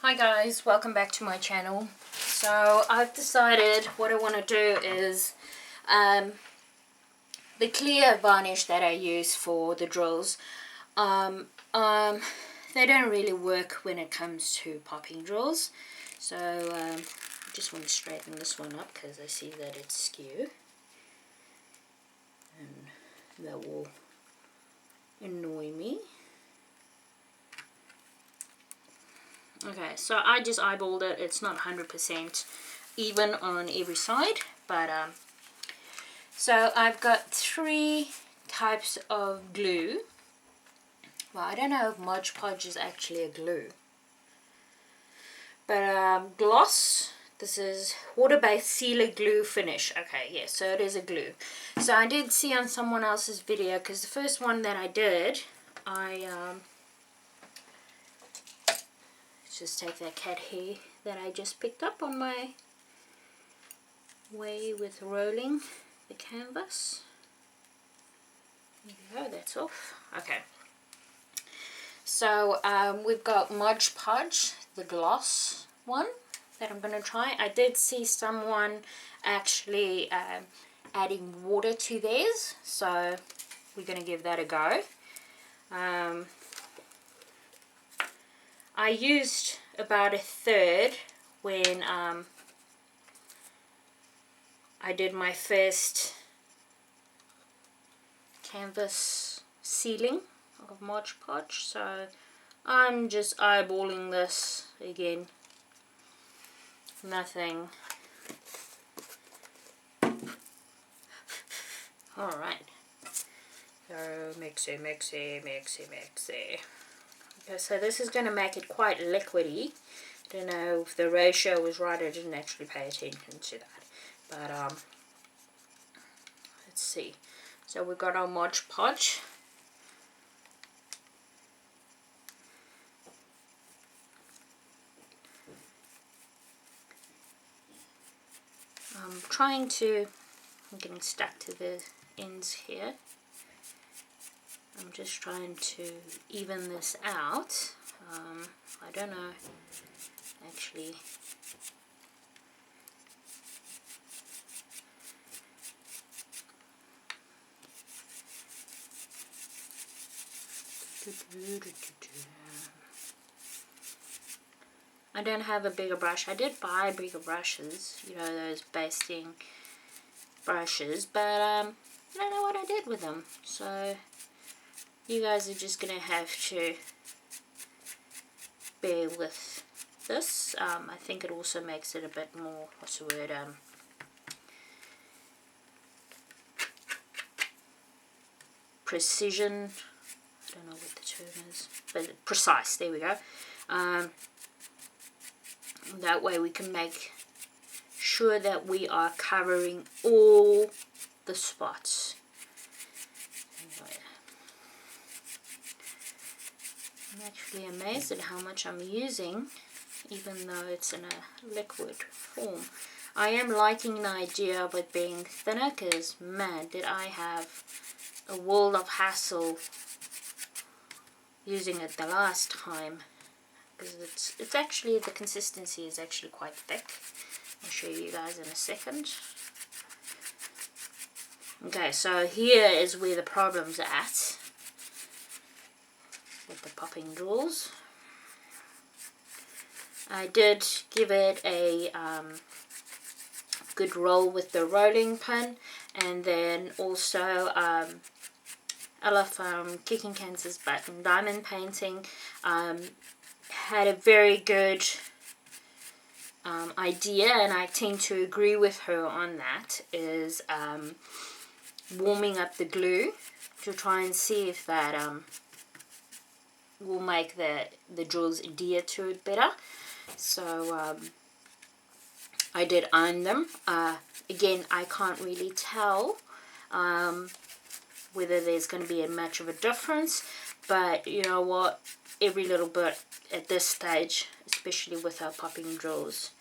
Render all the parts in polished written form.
Hi guys, welcome back to my channel. So I've decided what I want to do is the clear varnish that I use for the drills, they don't really work when it comes to popping drills. So I just want to straighten this one up because I see that it's skew and that will annoy me. Okay, so I just eyeballed it. It's not 100% even on every side, but so I've got 3 types of glue. Well, I don't know if Mod Podge is actually a glue, but gloss. This is water-based sealer glue finish. Okay, yeah, so it is a glue. So I did see on someone else's video, because the first one that I did, just take that cat hair that I just picked up on my way with rolling the canvas. There you go, that's off. Okay. So we've got Mod Podge, the gloss one that I'm going to try. I did see someone actually adding water to theirs, so we're going to give that a go. I used about 1/3 when I did my first canvas sealing of Mod Podge, so I'm just eyeballing this again. Nothing. Alright. So mixy. Okay, so this is going to make it quite liquidy. I don't know if the ratio was right. I didn't actually pay attention to that. But let's see. So we've got our Mod Podge. I'm getting stuck to the ends here. I'm just trying to even this out. I don't know actually. I don't have a bigger brush. I did buy bigger brushes, you know, those basting brushes, but I don't know what I did with them. So you guys are just going to have to bear with this. I think it also makes it a bit more, what's the word, precision. I don't know what the term is, but precise, there we go. That way we can make sure that we are covering all the spots. Anyway, I'm actually amazed at how much I'm using, even though it's in a liquid form. I am liking the idea of it being thinner, because man, did I have a world of hassle using it the last time. Because it's actually, the consistency is actually quite thick. I'll show you guys in a second. Okay, so here is where the problem's at with the popping drills. I did give it a good roll with the rolling pin, and then also Ella from Kicking Cancer's Button Diamond Painting had a very good idea, and I tend to agree with her on that, is warming up the glue to try and see if that will make the drills adhere to it better. So I did iron them. Again, I can't really tell whether there's going to be much of a difference, but you know what, every little bit at this stage, especially with our popping drills,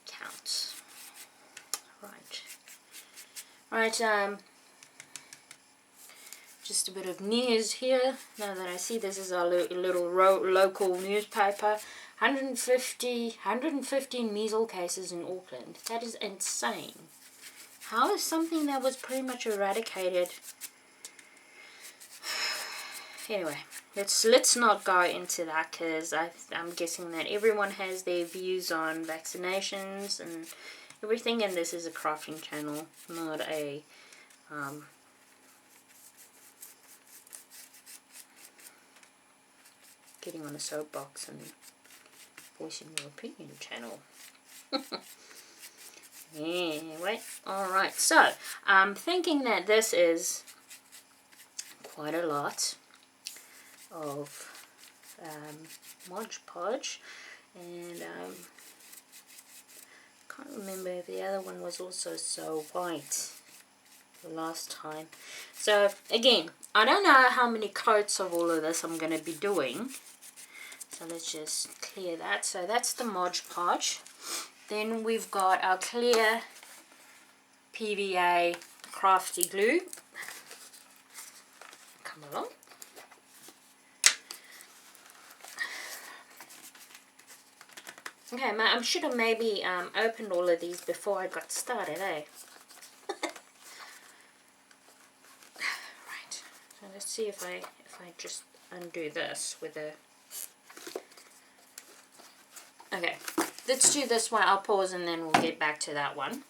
counts. Right, just a bit of news here. Now that I see this is our little local newspaper, 115 measles cases in Auckland. That is insane. How is something that was pretty much eradicated? Anyway, let's not go into that, because I'm guessing that everyone has their views on vaccinations and everything, and this is a crafting channel, not a getting on a soapbox and voicing your opinion channel. Anyway, alright, so I'm thinking that this is quite a lot of Mod Podge, and can't remember if the other one was also so white the last time. So again, I don't know how many coats of all of this I'm going to be doing, so let's just clear that. So that's the Mod Podge. Then we've got our clear PVA crafty glue. Come along. Okay, I should have maybe opened all of these before I got started, eh? Right. So let's see if I just undo this with a. Okay, let's do this one. I'll pause and then we'll get back to that one.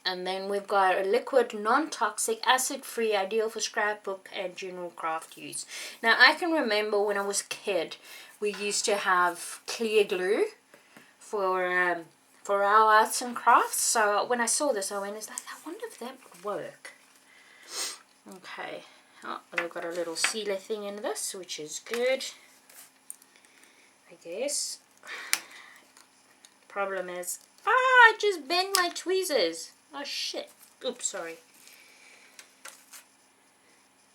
And then we've got a liquid, non-toxic, acid-free, ideal for scrapbook and general craft use. Now, I can remember when I was a kid, we used to have clear glue for our arts and crafts. So when I saw this, I went, I wonder if that would work. Okay. Oh, they've got a little sealer thing in this, which is good, I guess. Problem is, I just bent my tweezers. Oh shit. Oops, sorry.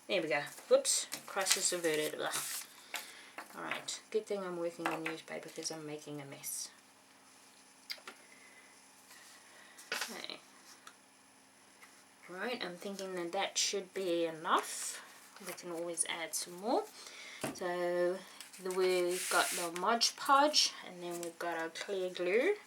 There we go. Whoops. Crisis averted. Ugh. Alright. Good thing I'm working on newspaper because I'm making a mess. Okay. Right. I'm thinking that that should be enough. We can always add some more. So we've got the Mod Podge, and then we've got our clear glue.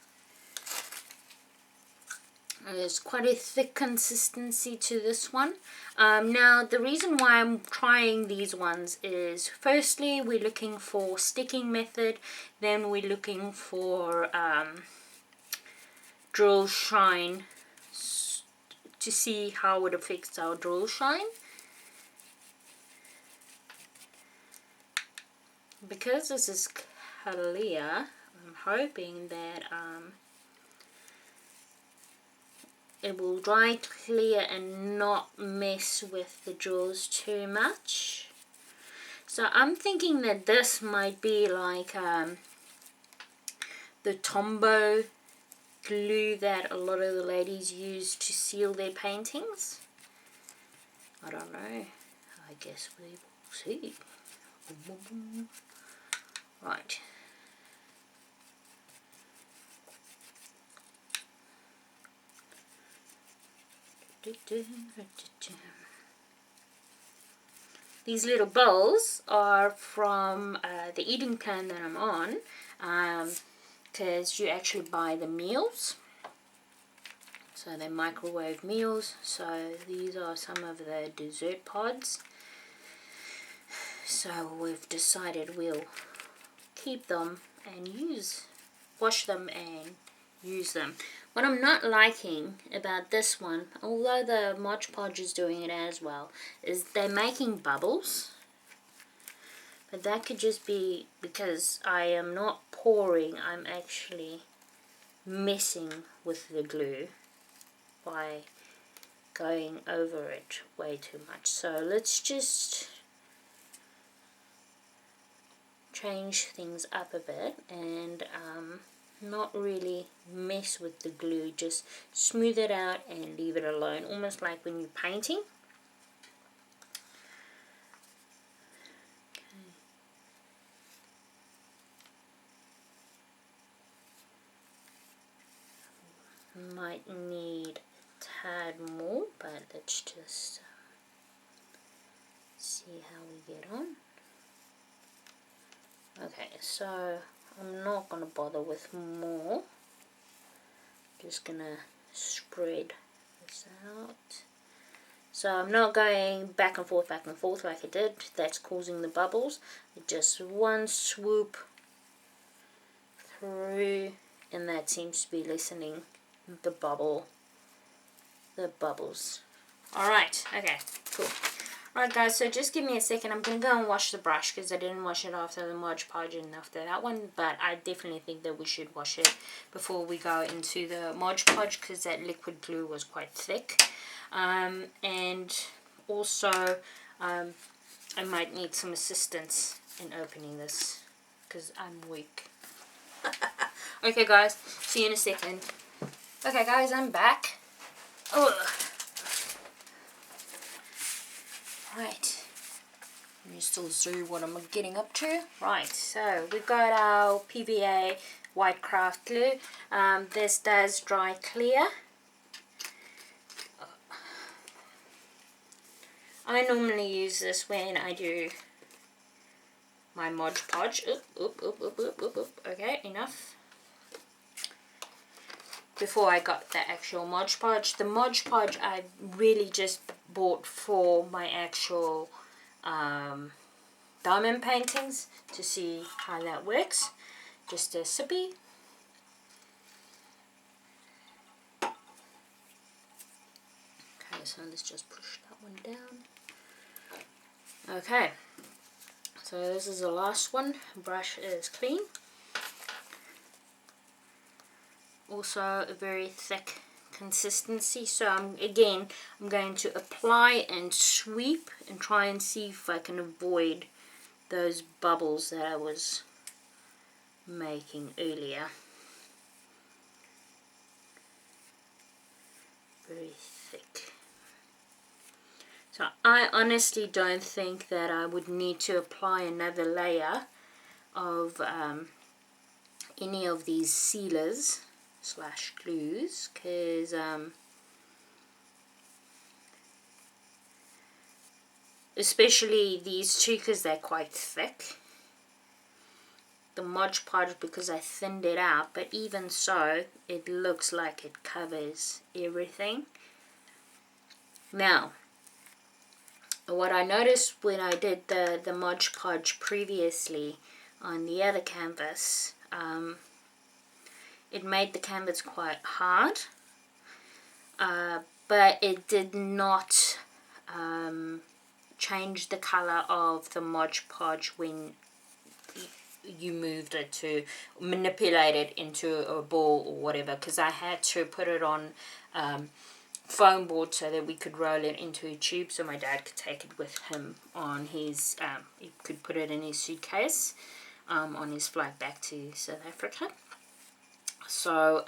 There's quite a thick consistency to this one. Now, the reason why I'm trying these ones is, firstly, we're looking for sticking method. Then we're looking for drill shine to see how it affects our drill shine. Because this is clear, I'm hoping that it will dry clear and not mess with the drills too much. So I'm thinking that this might be like the Tombow glue that a lot of the ladies use to seal their paintings. I don't know. I guess we will see. Right. These little bowls are from the eating plan that I'm on, because you actually buy the meals. So they're microwave meals. So these are some of the dessert pods. So we've decided we'll keep them and wash them and use them. What I'm not liking about this one, although the Mod Podge is doing it as well, is they're making bubbles. But that could just be because I am not pouring, I'm actually messing with the glue by going over it way too much. So let's just change things up a bit and not really mess with the glue, just smooth it out and leave it alone, almost like when you're painting. Okay. Might need a tad more, but let's just see how we get on. Okay, so I'm not going to bother with more. Just going to spread this out. So I'm not going back and forth like I did. That's causing the bubbles. Just one swoop through, and that seems to be lessening the bubbles. Alright, okay, cool. Alright guys, so just give me a second. I'm going to go and wash the brush because I didn't wash it after the Mod Podge and after that one. But I definitely think that we should wash it before we go into the Mod Podge because that liquid glue was quite thick. And also, I might need some assistance in opening this because I'm weak. Okay guys, see you in a second. Okay guys, I'm back. Ugh. Right, let me still see what I'm getting up to. Right, so we've got our PVA white craft glue. This does dry clear. I normally use this when I do my Mod Podge. Okay, enough. Before I got the actual Mod Podge. The Mod Podge I really just bought for my actual diamond paintings to see how that works. Just a sippy. Okay, so let's just push that one down. Okay, so this is the last one. Brush is clean. Also a very thick consistency, so I'm going to apply and sweep and try and see if I can avoid those bubbles that I was making earlier. Very thick. So I honestly don't think that I would need to apply another layer of any of these sealers / glues because especially these two because they're quite thick. The Mod Podge because I thinned it out, but even so it looks like it covers everything. Now what I noticed when I did the Mod Podge previously on the other canvas, it made the canvas quite hard, but it did not change the color of the Mod Podge when you moved it to manipulate it into a ball or whatever, because I had to put it on foam board so that we could roll it into a tube so my dad could take it with him on his he could put it in his suitcase on his flight back to South Africa. So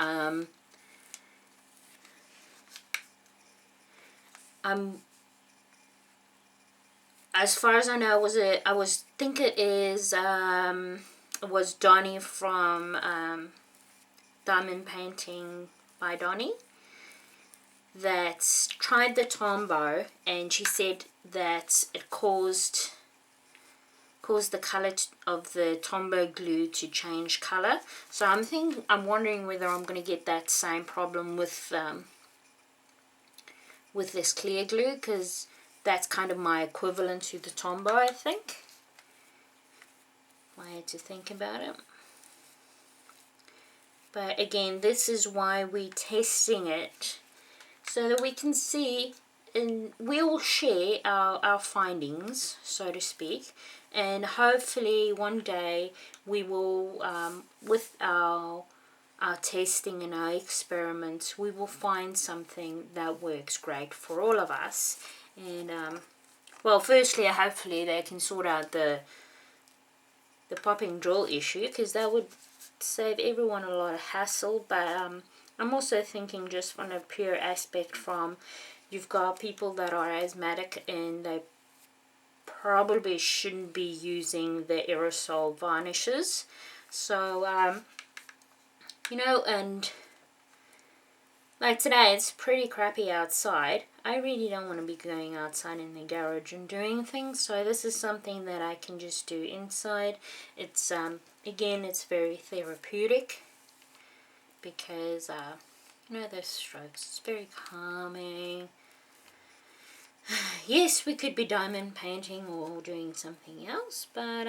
as far as I know, it was Donnie from Diamond Painting by Donnie that tried the Tombow, and she said that it caused the color of the Tombow glue to change color. So I'm wondering whether I'm going to get that same problem with this clear glue, because that's kind of my equivalent to the Tombow, I think. I had to think about it. But again, this is why we're testing it, so that we can see, and we'll share our findings, so to speak, and hopefully one day we will, with our testing and our experiments, we will find something that works great for all of us. And well, firstly, hopefully they can sort out the popping drill issue, because that would save everyone a lot of hassle. But I'm also thinking just from a pure aspect from, you've got people that are asthmatic and they probably shouldn't be using the aerosol varnishes. So you know, and Like today, it's pretty crappy outside. I really don't want to be going outside in the garage and doing things, so this is something that I can just do inside. It's, again, it's very therapeutic because, you know, those strokes, it's very calming. Yes, we could be diamond painting or doing something else, but,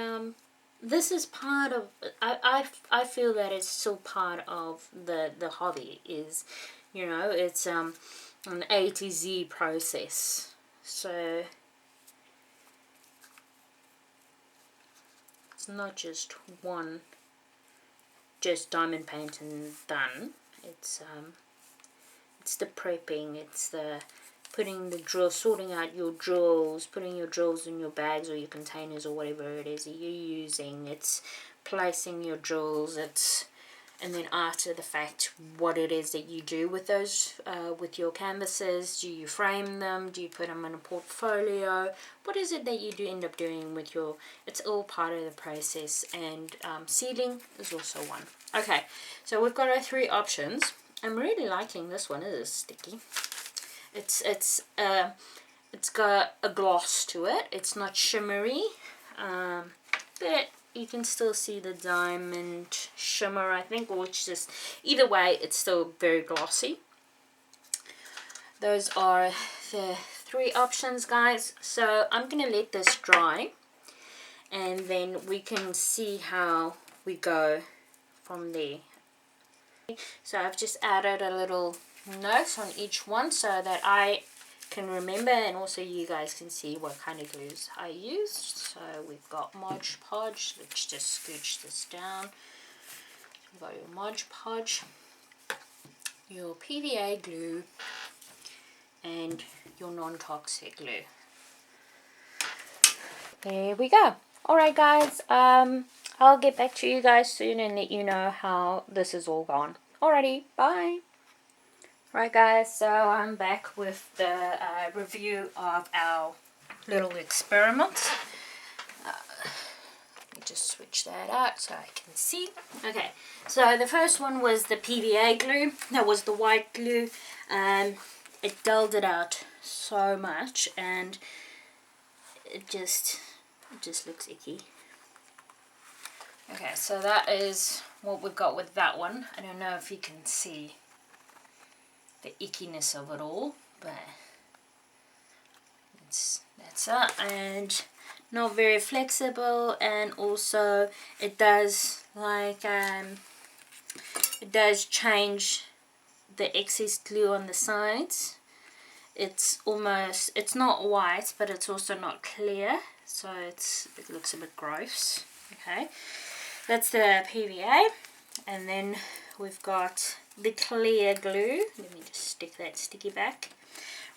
this is part of, I feel that it's still part of the hobby is, you know, it's an A to Z process. So it's not just one, just diamond paint and done. It's the prepping, it's the putting the drill, sorting out your drills, putting your drills in your bags or your containers or whatever it is that you're using. It's placing your drills. It's, and then after the fact, what it is that you do with those, with your canvases. Do you frame them? Do you put them in a portfolio? What is it that you do end up doing with your, it's all part of the process, and sealing is also one. Okay, so we've got our 3 options. I'm really liking this one. It is sticky. It's got a gloss to it. It's not shimmery, but you can still see the diamond shimmer, I think, or it's just, either way, it's still very glossy. Those are the 3 options, guys. So I'm gonna let this dry, and then we can see how we go from there. So I've just added a little note on each one so that I can remember, and also you guys can see what kind of glues I used. So we've got Mod Podge. Let's just scooch this down. You've got your Mod Podge, your PVA glue, and your non-toxic glue. There we go. Alright guys, I'll get back to you guys soon and let you know how this is all gone. Alrighty, bye. Right guys, so I'm back with the review of our little experiment. Let me just switch that out so I can see. Okay, so the first one was the PVA glue. That was the white glue. It dulled it out so much, and it just looks icky. Okay, so that is what we've got with that one. I don't know if you can see the ickiness of it all, but that's it. And not very flexible, and also it does like it does change the excess glue on the sides. It's almost, it's not white, but it's also not clear, so it looks a bit gross. Okay, that's the PVA, and then we've got the clear glue. Let me just stick that sticky back.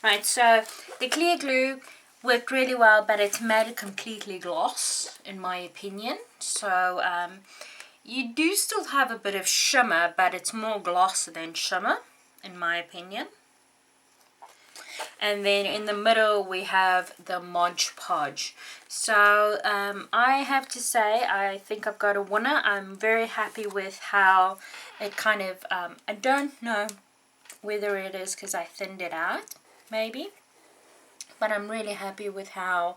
Right, so the clear glue worked really well, but it's made it completely gloss, in my opinion. So you do still have a bit of shimmer, but it's more gloss than shimmer, in my opinion. And then in the middle we have the Mod Podge. So I have to say, I think I've got a winner. I'm very happy with how it kind of, I don't know whether it is because I thinned it out, maybe. But I'm really happy with how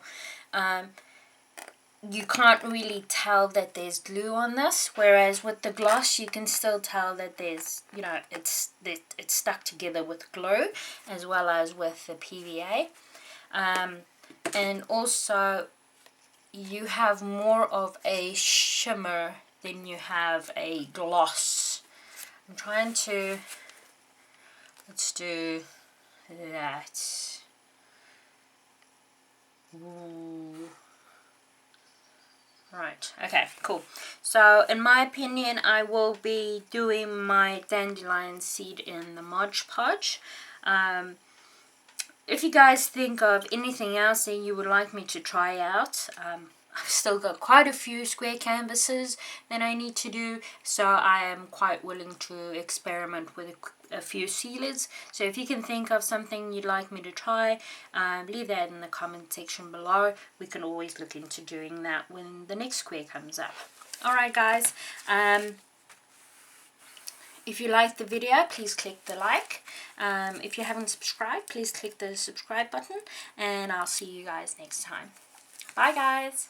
you can't really tell that there's glue on this, whereas with the gloss you can still tell that there's, you know, it's stuck together with glue as well as with the PVA. And also you have more of a shimmer than you have a gloss. I'm trying to, let's do that. Ooh. Right, okay, cool. So in my opinion, I will be doing my dandelion seed in the Mod Podge. If you guys think of anything else that you would like me to try out, I've still got quite a few square canvases that I need to do, so I am quite willing to experiment with a few sealers. So if you can think of something you'd like me to try, leave that in the comment section below. We can always look into doing that when the next square comes up. Alright guys, If you liked the video, please click the like. If you haven't subscribed, please click the subscribe button, and I'll see you guys next time. Bye guys!